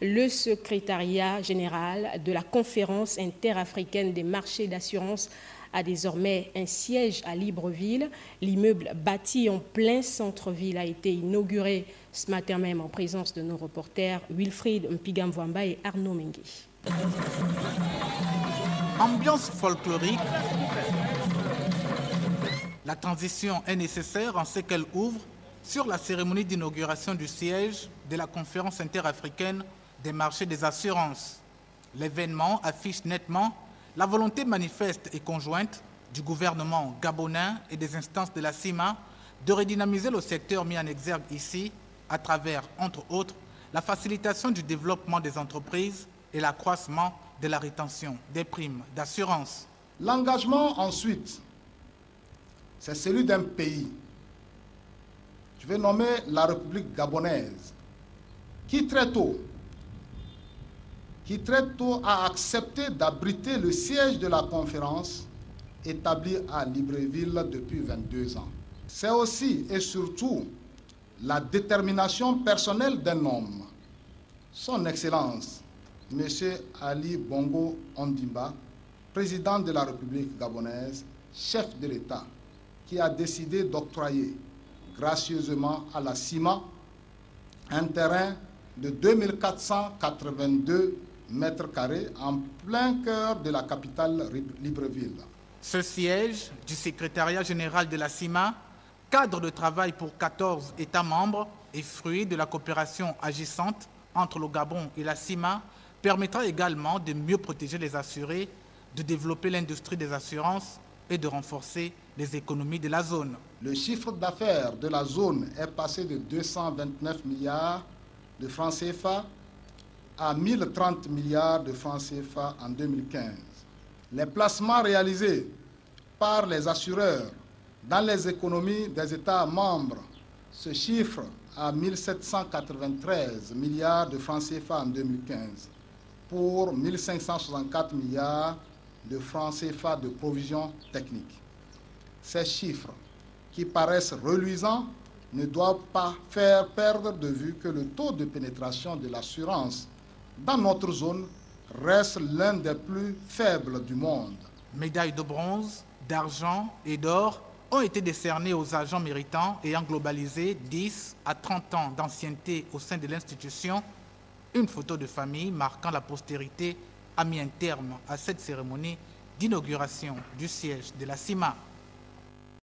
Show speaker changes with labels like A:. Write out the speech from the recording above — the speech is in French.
A: le secrétariat général de la Conférence interafricaine des marchés d'assurance a désormais un siège à Libreville. L'immeuble bâti en plein centre-ville a été inauguré ce matin même en présence de nos reporters Wilfried Mpigamvwamba et Arnaud Mengue.
B: Ambiance folklorique. La transition est nécessaire en ce qu'elle ouvre sur la cérémonie d'inauguration du siège de la Conférence interafricaine des marchés des assurances. L'événement affiche nettement la volonté manifeste et conjointe du gouvernement gabonais et des instances de la CIMA de redynamiser le secteur mis en exergue ici à travers, entre autres, la facilitation du développement des entreprises et l'accroissement de la rétention des primes d'assurance.
C: L'engagement ensuite, c'est celui d'un pays. Je vais nommer la République gabonaise, qui très tôt a accepté d'abriter le siège de la conférence établie à Libreville depuis 22 ans. C'est aussi et surtout la détermination personnelle d'un homme, son Excellence, M. Ali Bongo Ondimba, président de la République gabonaise, chef de l'État, qui a décidé d'octroyer gracieusement à la CIMA un terrain de 2482 mètres carrés en plein cœur de la capitale Libreville.
B: Ce siège du secrétariat général de la CIMA, cadre de travail pour 14 États membres et fruit de la coopération agissante entre le Gabon et la CIMA, permettra également de mieux protéger les assurés, de développer l'industrie des assurances et de renforcer les économies de la zone.
C: Le chiffre d'affaires de la zone est passé de 229 milliards de francs CFA à 1030 milliards de francs CFA en 2015. Les placements réalisés par les assureurs dans les économies des États membres se chiffrent à 1793 milliards de francs CFA en 2015 pour 1564 milliards de francs CFA de provisions techniques. Ces chiffres, qui paraissent reluisants, ne doivent pas faire perdre de vue que le taux de pénétration de l'assurance dans notre zone reste l'un des plus faibles du monde.
B: Médailles de bronze, d'argent et d'or ont été décernées aux agents méritants ayant globalisé 10 à 30 ans d'ancienneté au sein de l'institution. Une photo de famille marquant la postérité a mis un terme à cette cérémonie d'inauguration du siège de la CIMA.